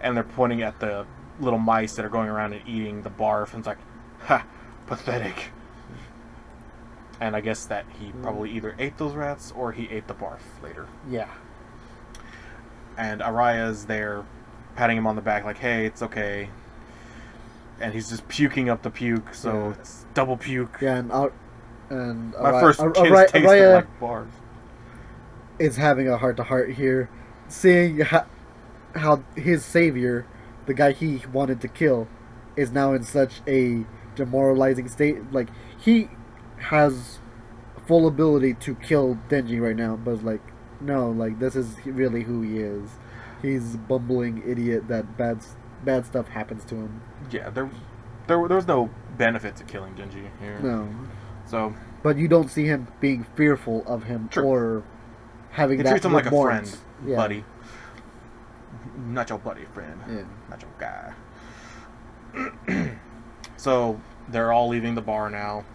And they're pointing at the little mice that are going around and eating the barf, and it's like, ha, pathetic. And I guess that he probably either ate those rats or he ate the barf later. Yeah. And Araya's there patting him on the back like, hey, it's okay. And he's just puking up the puke, so it's double puke. Yeah, and my first kiss tasted like barf. Is having a heart-to-heart here, seeing how his savior, the guy he wanted to kill, is now in such a demoralizing state. Like, he has full ability to kill Denji right now, but like, no, like, this is really who he is. He's a bumbling idiot that bad stuff happens to him. Yeah, there was no benefit to killing Denji here. No. So, but you don't see him being fearful of him or having that. He treats him like a remorse. friend, buddy. Not your buddy, friend. Yeah. Not your guy. So they're all leaving the bar now,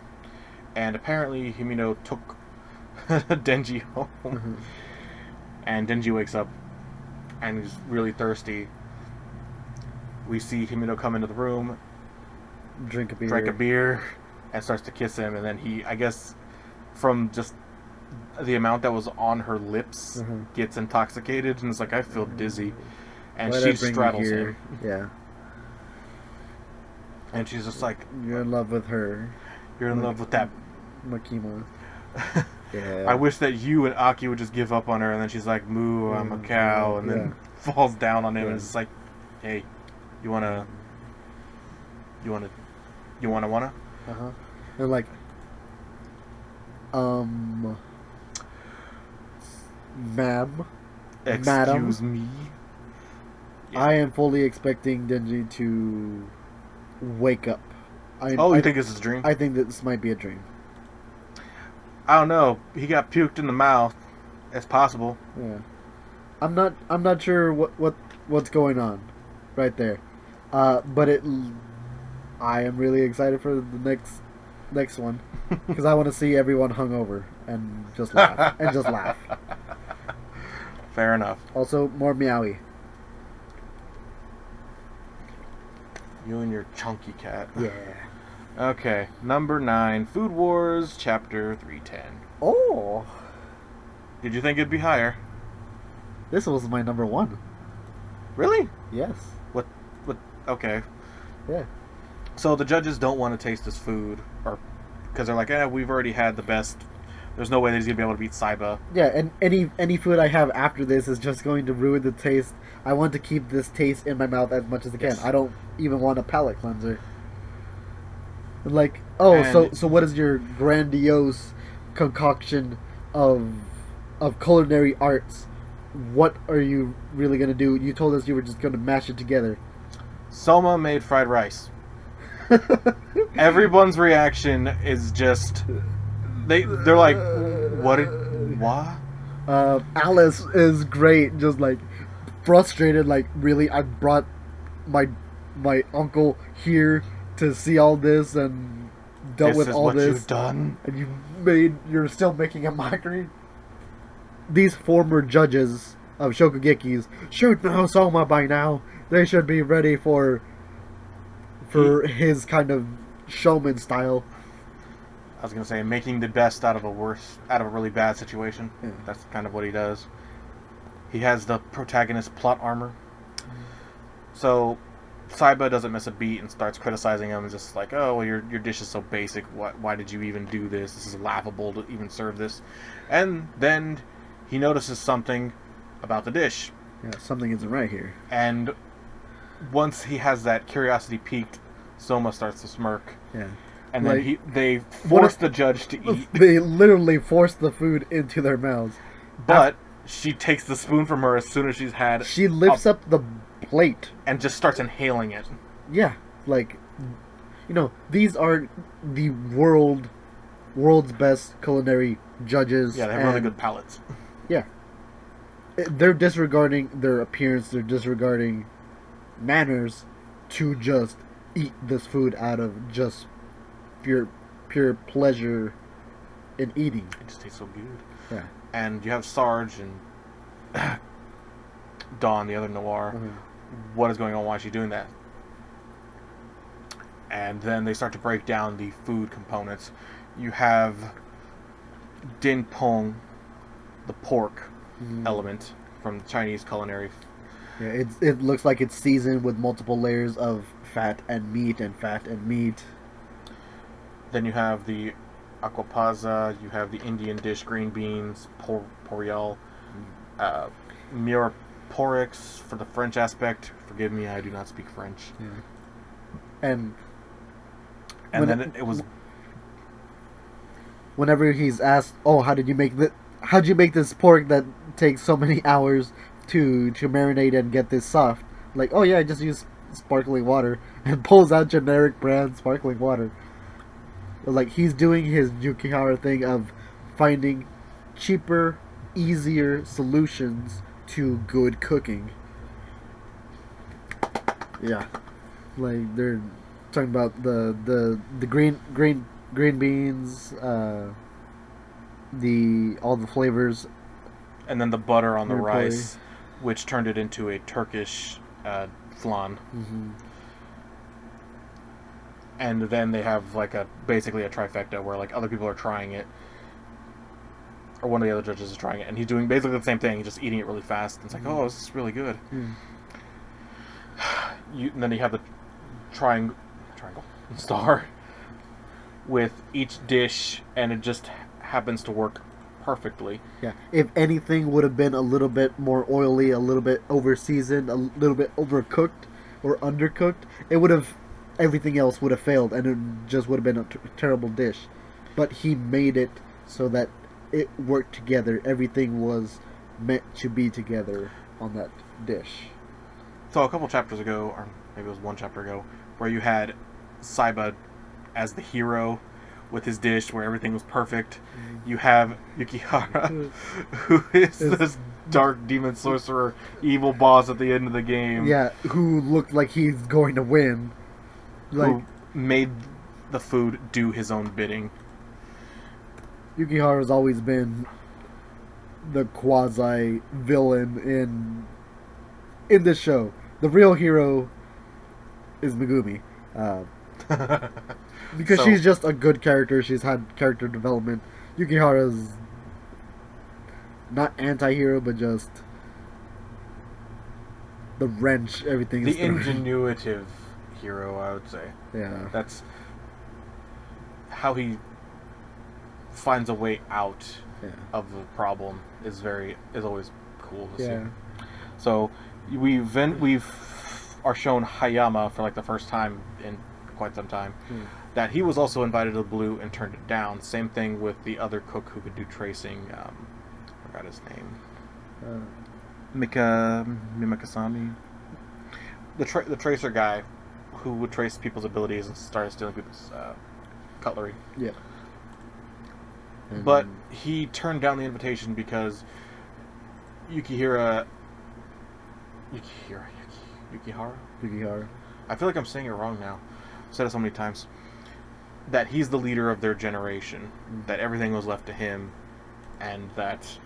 and apparently Himino took Denji home. Mm-hmm. And Denji wakes up and he's really thirsty. We see Himino come into the room, drink a beer, and starts to kiss him. And then he, I guess, from just the amount that was on her lips, gets intoxicated and is like, I feel dizzy. And she straddles him. Yeah. And she's just like, you're in love with her. You're in love with that Makima. Yeah. I wish that you and Aki would just give up on her. And then she's like, moo, I'm a cow. And then falls down on him. And it's just like, hey, you wanna? Uh-huh. And like, ma'am. Excuse me? Yeah. I am fully expecting Denji to wake up. You think this is a dream? I think this might be a dream. I don't know. He got puked in the mouth. It's possible. Yeah. I'm not sure what's going on right there. But I am really excited for the next one because I want to see everyone hungover and just laugh Fair enough. Also, more meowie. You and your chunky cat. Yeah. Okay, number 9, Food Wars, Chapter 310. Oh. Did you think it'd be higher? This was my number 1. Really? Yes. What? Okay. Yeah. So the judges don't want to taste this food, or because they're like, we've already had the best. There's no way that he's gonna be able to beat Saiba. Yeah, and any food I have after this is just going to ruin the taste. I want to keep this taste in my mouth as much as I can. Yes. I don't even want a palate cleanser. Like, so what is your grandiose concoction of culinary arts what are you really gonna do? You told us you were just gonna mash it together. Soma made fried rice. Everyone's reaction is just they're like, what? Alice is great, just like frustrated. Like, really, I brought my uncle here to see all this and dealt This with is all what this, you've done. and you're still making a mockery. These former judges of Shokugekis should know Soma by now. They should be ready for his kind of showman style. I was gonna say making the best out of a really bad situation. Yeah. That's kind of what he does. He has the protagonist plot armor. So Saiba doesn't miss a beat and starts criticizing him, just like, oh, well, your dish is so basic. Why did you even do this? This is laughable to even serve this. And then he notices something about the dish. Yeah, something isn't right here. And once he has that curiosity piqued, Soma starts to smirk. Yeah. And Like, then they force the judge to eat. They literally force the food into their mouths. But she takes the spoon from her as soon as she's had. She lifts up the plate and just starts inhaling it. Yeah, like, these are the world's best culinary judges. Yeah, they have really good palates. Yeah, they're disregarding their appearance. They're disregarding manners to just eat this food out of just pure pleasure in eating. It just tastes so good. Yeah. And you have Sarge and Dawn, the other noir. Mm-hmm. What is going on? Why is she doing that? And then they start to break down the food components. You have din pong, the pork element from Chinese culinary. Yeah, it looks like it's seasoned with multiple layers of fat and meat and fat and meat. Then you have the aquapaza, you have the Indian dish, green beans, poriel, miraporix for the French aspect. Forgive me, I do not speak French. Yeah. And then it was... Whenever he's asked, "Oh, how'd you make this pork that takes so many hours to marinate and get this soft?" Like, "Oh yeah, I just use sparkling water," and pulls out generic brand sparkling water. Like, he's doing his Yukihara thing of finding cheaper, easier solutions to good cooking. Yeah, like they're talking about the green beans, all the flavors, and then the butter on the Your rice, which turned it into a Turkish flan. Mm-hmm. And then they have like basically a trifecta where like other people are trying it, or one of the other judges is trying it, and he's doing basically the same thing. He's just eating it really fast. And it's like, oh, this is really good. Mm. And then you have the triangle star with each dish, and it just happens to work perfectly. Yeah, if anything would have been a little bit more oily, a little bit over seasoned, a little bit overcooked or undercooked, everything else would have failed, and it just would have been a terrible dish. But he made it so that it worked together. Everything was meant to be together on that dish. So a couple chapters ago, or maybe it was one chapter ago, where you had Saiba as the hero with his dish where everything was perfect. You have Yukihara, who is this dark demon sorcerer, evil boss at the end of the game. Yeah, who looked like he's going to win. Who made the food do his own bidding. Yukihara's always been the quasi-villain in this show. The real hero is Megumi. Because she's just a good character. She's had character development. Yukihara's not anti-hero, but just the wrench everything the is thrown. ingenuitive hero, I would say. Yeah. That's how he finds a way out of the problem is always cool to see. So we've are shown Hayama for like the first time in quite some time. That he was also invited to Blue and turned it down. Same thing with the other cook who could do tracing. Forgot his name. Mimakasami, the tracer guy, who would trace people's abilities and started stealing people's cutlery. Yeah. And But he turned down the invitation because Yukihara. Yukihara. I feel like I'm saying it wrong now. I've said it so many times. That he's the leader of their generation. That everything was left to him, and that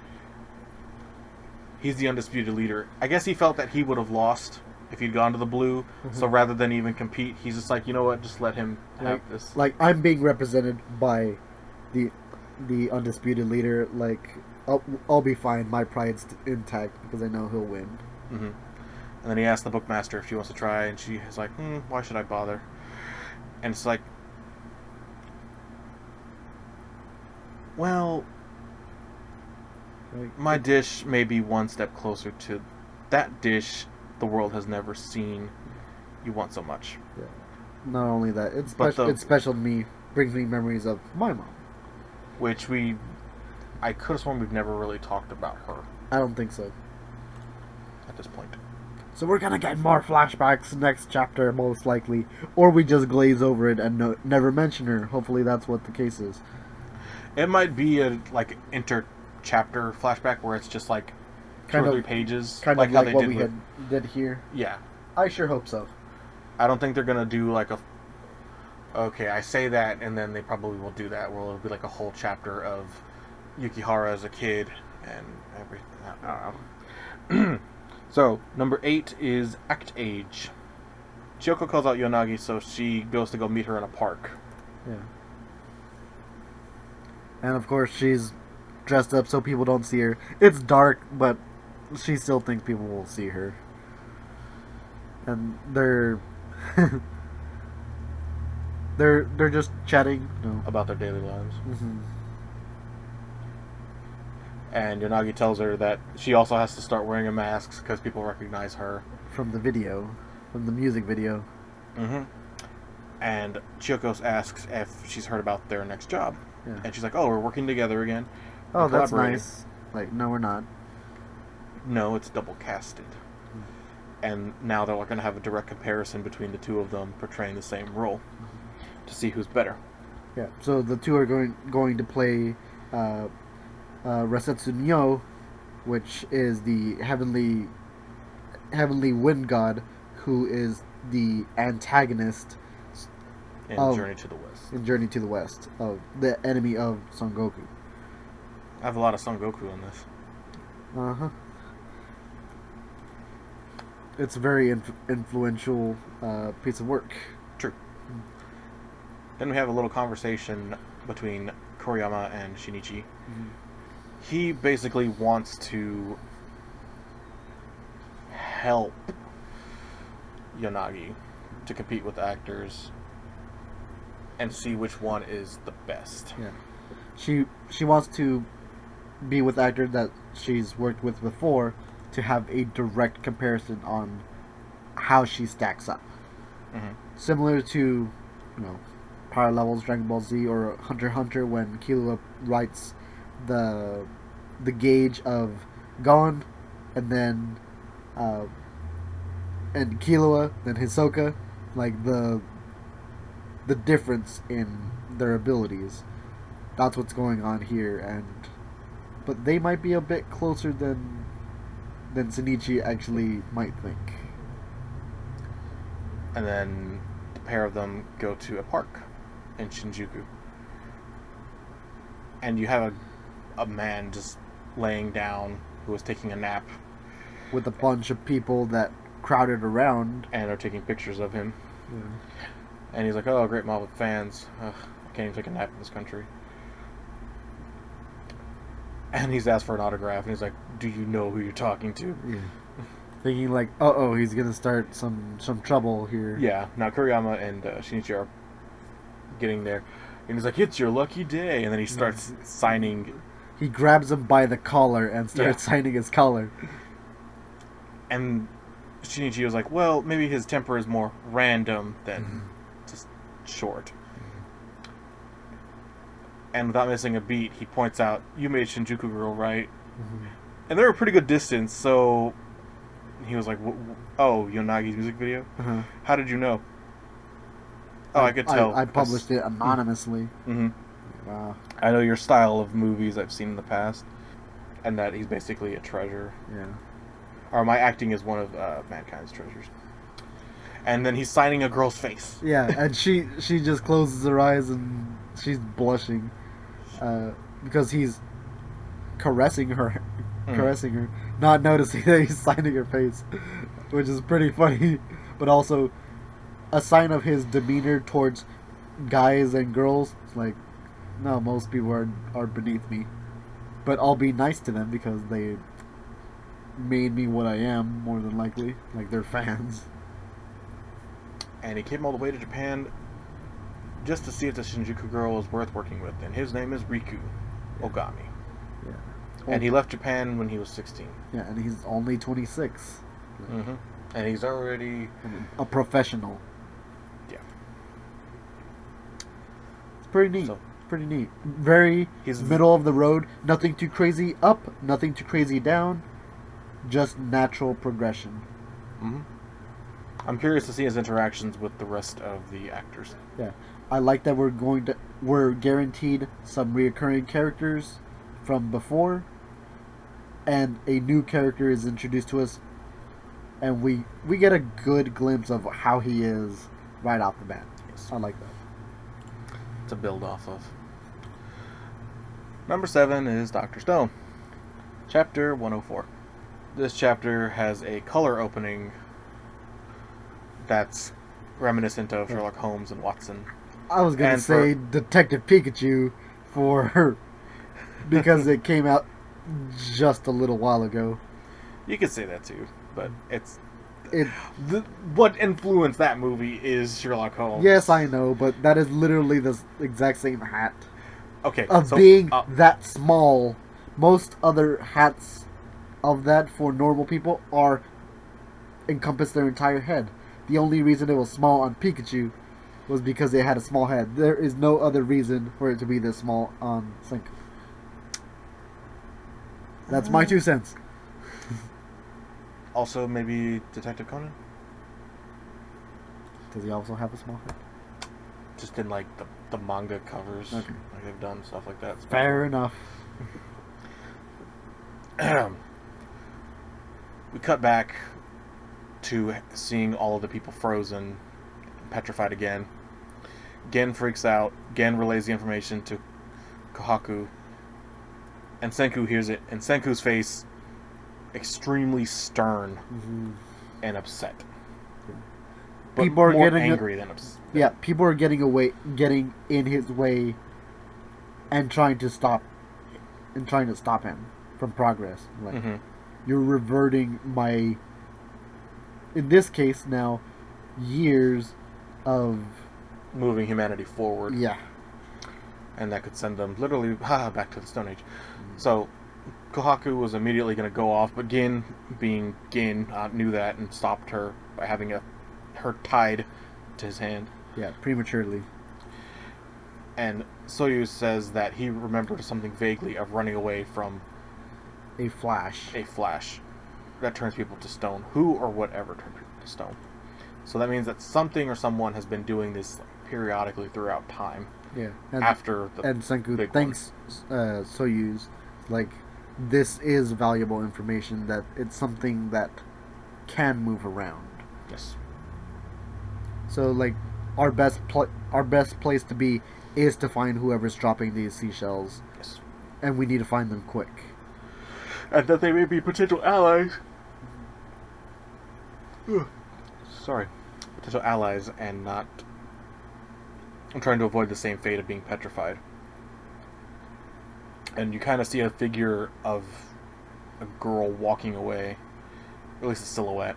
he's the undisputed leader. I guess he felt that he would have lost if he'd gone to the blue. So rather than even compete, he's just like, you know what, just let him have this. Like, I'm being represented by the undisputed leader. Like, I'll be fine. My pride's intact because I know he'll win. Mm-hmm. And then he asked the bookmaster if she wants to try, and she is like, why should I bother? And it's like, well, my dish may be one step closer to that dish the world has never seen you want so much. Yeah. Not only that, it's But special to me. Brings me memories of my mom. Which I could have sworn we've never really talked about her I don't think so. at this point. So we're gonna get more flashbacks next chapter, most likely. Or we just glaze over it and never mention her. Hopefully that's what the case is. It might be a, like, inter-chapter flashback where it's just, like, two or three pages. Kind like of how like they what did here. Yeah. I sure hope so. I don't think they're going to do, like, a... Okay, I say that, and then they probably will do that, where it'll be, like, a whole chapter of Yukihara as a kid and everything. I don't know. So, number 8 is Act Age. Chiyoko calls out Yonagi, so she goes to go meet her in a park. Yeah. And of course, she's dressed up so people don't see her. It's dark, but she still thinks people will see her. And they're they're just chatting, About their daily lives. Mm-hmm. And Yonagi tells her that she also has to start wearing a mask because people recognize her. From the music video. Mm-hmm. And Chiyoko asks if she's heard about their next job. Yeah. And she's like, oh, we're working together again. Oh, that's nice. Like, no, we're not. No, it's double casted. And now they're going to have a direct comparison between the two of them portraying the same role to see who's better. Yeah, so the two are going to play Rasetsu Myo, which is the heavenly wind god, who is the antagonist In Journey to the West. In Journey to the West, of the enemy of Son Goku. I have a lot of Son Goku in this. Uh-huh. It's a very influential piece of work. True. Then we have a little conversation between Koriyama and Shinichi. Mm-hmm. He basically wants to help Yonagi to compete with actors and see which one is the best. Yeah. She wants to be with actors that she's worked with before to have a direct comparison on how she stacks up. Mm-hmm. Similar to, Power Levels, Dragon Ball Z, or Hunter x Hunter, when Killua writes the gauge of Gon, and then and Killua, then Hisoka, like the difference in their abilities. That's what's going on here, but they might be a bit closer than Shinichi actually might think. And then the pair of them go to a park in Shinjuku. And you have a man just laying down who is taking a nap. With a bunch of people that crowded around. And are taking pictures of him. Yeah. And he's like, oh, a great mob of fans. Ugh, I can't even take a nap in this country. And he's asked for an autograph, and he's like, do you know who you're talking to? Yeah. Thinking like, uh-oh, he's gonna start some trouble here. Yeah, now Kuriyama and Shinichi are getting there. And he's like, it's your lucky day. And then he starts signing. He grabs him by the collar and starts signing his collar. And Shinichi was like, well, maybe his temper is more random than just short. And without missing a beat, he points out, you made Shinjuku Girl, right? And they're a pretty good distance, so he was like, "Oh, Yonagi's music video? Uh-huh. How did you know?" Oh, I could tell. I published it anonymously. Mm-hmm. Wow. I know your style of movies I've seen in the past, and that he's basically a treasure. Yeah. Or my acting is one of mankind's treasures. And then he's signing a girl's face. Yeah, and she just closes her eyes and she's blushing, because he's caressing her, not noticing that he's signing her face, which is pretty funny, but also a sign of his demeanor towards guys and girls. It's like, no, most people are beneath me, but I'll be nice to them because they made me what I am, more than likely. Like, they're fans. And he came all the way to Japan just to see if the Shinjuku girl was worth working with, and his name is Riku Ogami. Yeah. And he left Japan when he was 16. Yeah, and he's only 26. Mm-hmm. And he's already a professional. Yeah. It's pretty neat. Pretty neat. Very middle of the road. Nothing too crazy up, nothing too crazy down. Just natural progression. Mm-hmm. I'm curious to see his interactions with the rest of the actors. Yeah. I like that we're guaranteed some reoccurring characters from before, and a new character is introduced to us, and we get a good glimpse of how he is right off the bat. Yes. I like that. To build off of. Number 7 is Dr. Stone. Chapter 104. This chapter has a color opening that's reminiscent of Sherlock Holmes and Watson. I was going to say Detective Pikachu because it came out just a little while ago. You could say that too, but what influenced that movie is Sherlock Holmes. Yes, I know, but that is literally the exact same hat. Okay, being that small. Most other hats of that for normal people encompass their entire head. The only reason it was small on Pikachu was because it had a small head. There is no other reason for it to be this small on Senku. That's my 2 cents. Also, maybe Detective Conan? Does he also have a small head? Just in, like, the manga covers. Okay. Like, they've done stuff like that. Fair enough. We cut back to seeing all of the people frozen, petrified again. Gen freaks out. Gen relays the information to Kohaku. And Senku hears it. And Senku's face, extremely stern and upset. But people are more getting angry than upset. Yeah, people are getting in his way, and trying to stop him from progress. Like, you're reverting my, in this case now, years of moving humanity forward. Yeah. And that could send them literally back to the Stone Age. So Kohaku was immediately going to go off, but Gin, being Gin, knew that and stopped her by having her tied to his hand. Yeah, prematurely. And Soyuz says that he remembered something vaguely of running away from a flash. A flash that turns people to stone. Who or whatever turned people to stone. So that means that something or someone has been doing this periodically throughout time. Yeah. And Senku thanks Soyuz, like, this is valuable information, that it's something that can move around. Yes. So, like, our best place to be is to find whoever's dropping these seashells. Yes. And we need to find them quick. And that they may be potential allies. Sorry. Potential allies and not... I'm trying to avoid the same fate of being petrified. And you kind of see a figure of a girl walking away. Or at least a silhouette.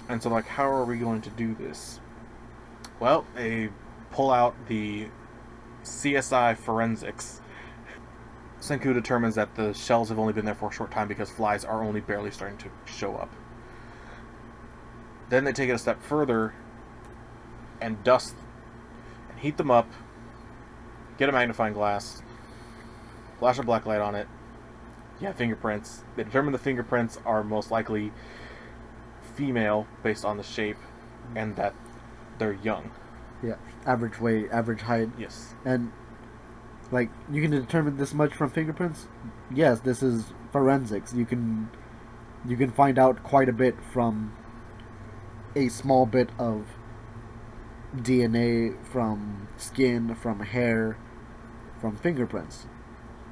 And so, like, how are we going to do this? Well, they pull out the CSI forensics. Senku determines that the shells have only been there for a short time because flies are only barely starting to show up. Then they take it a step further and dust and heat them up, get a magnifying glass, flash a black light on it, Yeah, fingerprints. They determine the fingerprints are most likely female based on the shape, and that they're young. Yeah, average weight, average height, Yes. and like you can determine this much from fingerprints. Yes, this is forensics. You can find out quite a bit from a small bit of DNA, from skin, from hair, from fingerprints.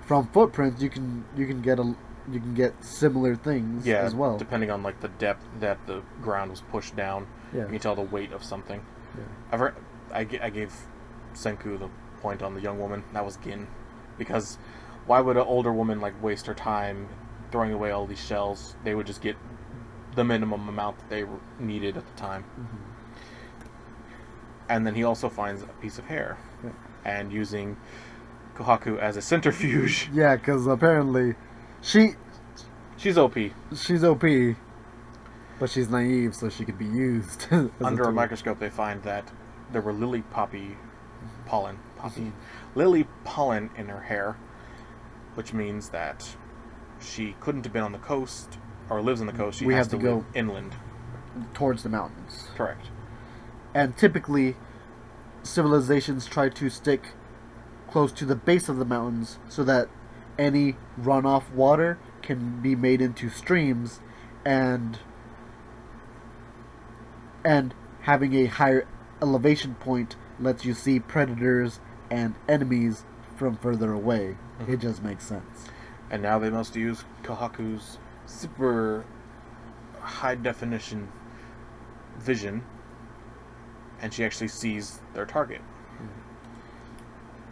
From footprints, you can get similar things Yeah, as well. depending on like the depth that the ground was pushed down, Yeah. you can tell the weight of something. Yeah. I gave Senku the point on the young woman. That was Gin, because why would an older woman like waste her time throwing away all these shells? They would just get the minimum amount that they needed at the time. Mm-hmm. And then he also finds a piece of hair, Yeah. and using Kohaku as a centrifuge. Yeah, because apparently she's OP. OP, but she's naive, so she could be used. as Under a tool. microscope, they find that there were lily pollen Mhm. lily pollen in her hair, which means that she couldn't have been on the coast or lives on the coast. She We has have to live go inland. Towards the mountains. Correct. And typically, civilizations try to stick close to the base of the mountains so that any runoff water can be made into streams, and having a higher elevation point lets you see predators and enemies from further away. Mhm. It just makes sense. And now they must use Kohaku's super high definition vision, and she actually sees their target.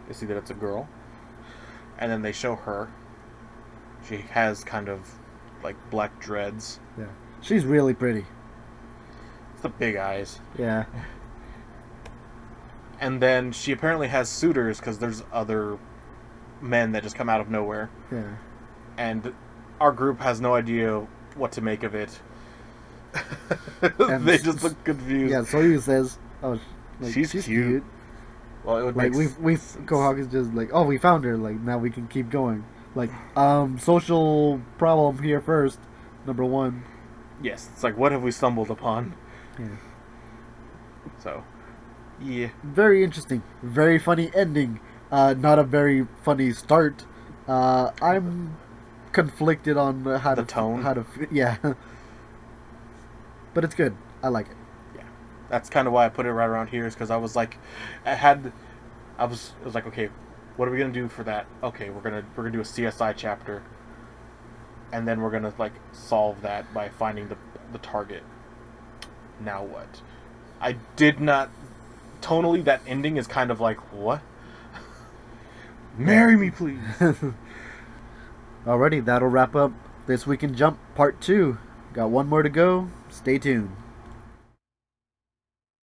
They see that it's a girl, and then they show her. She has kind of like black dreads. Yeah, she's really pretty. It's the big eyes. Yeah. And then she apparently has suitors because there's other men that just come out of nowhere. Yeah. And our group has no idea what to make of it. And They just look confused. Yeah, Soyu says, "Oh, like, She's cute. Well, it would Like make we Kohawk is just like, oh, we found her. Like now we can keep going. Like social problem here first. Number one. yes. It's like, what have we stumbled upon? Yeah. So, yeah. Very interesting. Very funny ending. Not a very funny start. I'm conflicted on how The to tone? yeah. But it's good. I like it. That's kind of why I put it right around here, is because I was like, it was like, okay, what are we gonna do for that? Okay, we're gonna do a CSI chapter, and then we're gonna like solve that by finding the target. Now what? I did not. Tonally, that ending is kind of like, what? Marry me, please. Alrighty, that'll wrap up This Week in Jump Part 2. Got one more to go. Stay tuned.